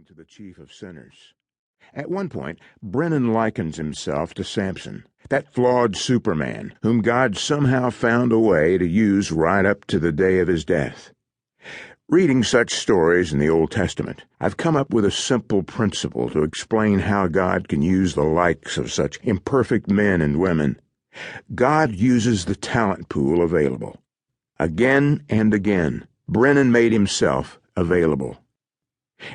to the chief of sinners. At one point, Brennan likens himself to Samson, that flawed Superman whom God somehow found a way to use right up to the day of his death. Reading such stories in the Old Testament, I've come up with a simple principle to explain how God can use the likes of such imperfect men and women. God uses the talent pool available. Again and again, Brennan made himself available.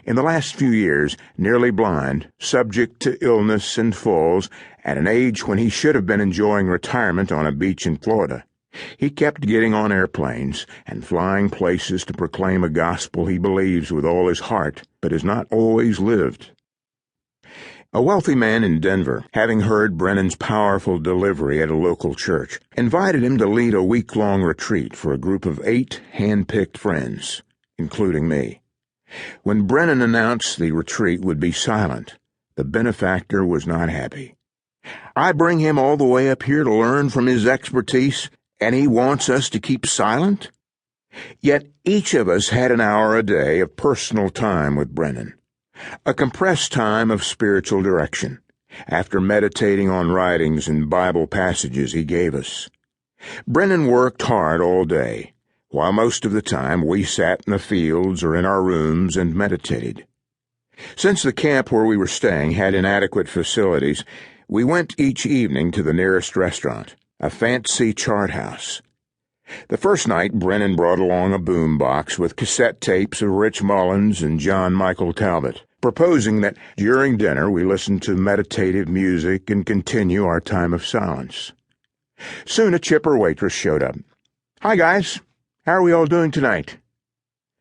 In the last few years, nearly blind, subject to illness and falls, at an age when he should have been enjoying retirement on a beach in Florida, he kept getting on airplanes and flying places to proclaim a gospel he believes with all his heart, but has not always lived. A wealthy man in Denver, having heard Brennan's powerful delivery at a local church, invited him to lead a week-long retreat for a group of 8 hand-picked friends, including me. When Brennan announced the retreat would be silent, the benefactor was not happy. "I bring him all the way up here to learn from his expertise, and he wants us to keep silent?" Yet each of us had an hour a day of personal time with Brennan, a compressed time of spiritual direction, after meditating on writings and Bible passages he gave us. Brennan worked hard all day, while most of the time we sat in the fields or in our rooms and meditated. Since the camp where we were staying had inadequate facilities, we went each evening to the nearest restaurant, a fancy chart house. The first night, Brennan brought along a boom box with cassette tapes of Rich Mullins and John Michael Talbot, proposing that during dinner we listen to meditative music and continue our time of silence. Soon a chipper waitress showed up. "Hi, guys. How are we all doing tonight?"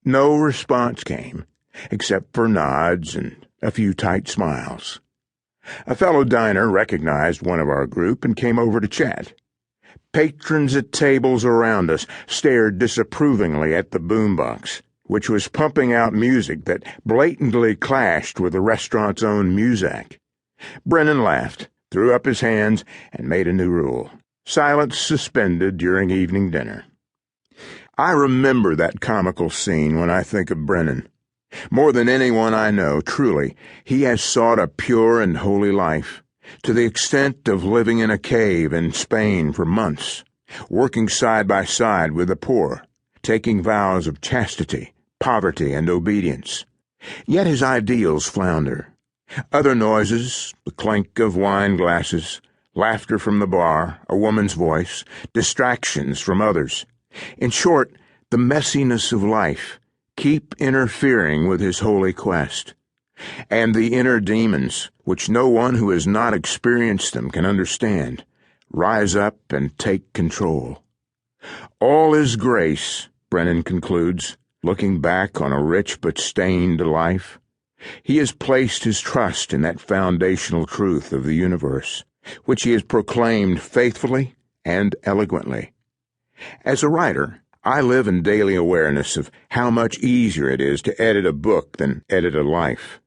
No response came, except for nods and a few tight smiles. A fellow diner recognized one of our group and came over to chat. Patrons at tables around us stared disapprovingly at the boombox, which was pumping out music that blatantly clashed with the restaurant's own muzak. Brennan laughed, threw up his hands, and made a new rule: silence suspended during evening dinner. I remember that comical scene when I think of Brennan. More than anyone I know, truly, he has sought a pure and holy life, to the extent of living in a cave in Spain for months, working side by side with the poor, taking vows of chastity, poverty, and obedience. Yet his ideals flounder. Other noises, the clink of wine glasses, laughter from the bar, a woman's voice, distractions from others. In short, the messiness of life keep interfering with his holy quest. And the inner demons, which no one who has not experienced them can understand, rise up and take control. All is grace, Brennan concludes, looking back on a rich but stained life. He has placed his trust in that foundational truth of the universe, which he has proclaimed faithfully and eloquently. As a writer, I live in daily awareness of how much easier it is to edit a book than edit a life.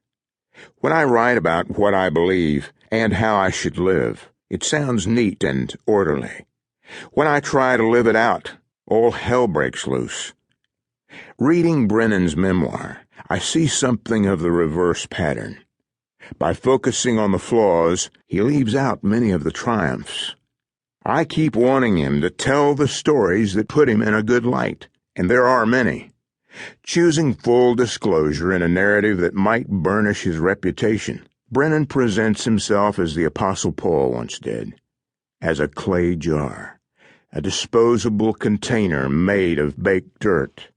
When I write about what I believe and how I should live, it sounds neat and orderly. When I try to live it out, all hell breaks loose. Reading Brennan's memoir, I see something of the reverse pattern. By focusing on the flaws, he leaves out many of the triumphs. I keep wanting him to tell the stories that put him in a good light, and there are many. Choosing full disclosure in a narrative that might burnish his reputation, Brennan presents himself as the Apostle Paul once did, as a clay jar, a disposable container made of baked dirt.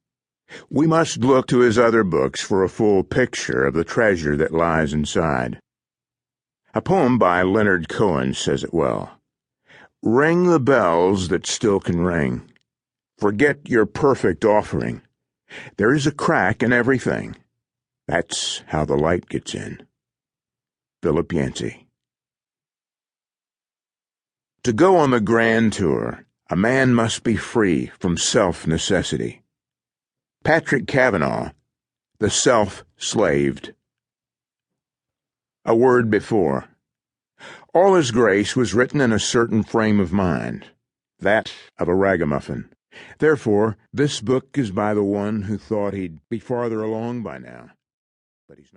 We must look to his other books for a full picture of the treasure that lies inside. A poem by Leonard Cohen says it well. "Ring the bells that still can ring. Forget your perfect offering. There is a crack in everything. That's how the light gets in." Philip Yancey. To go on the grand tour, a man must be free from self-necessity. Patrick Cavanaugh, The Self-Slaved. A word before. All His Grace was written in a certain frame of mind, that of a ragamuffin. Therefore, this book is by the one who thought he'd be farther along by now. But he's not.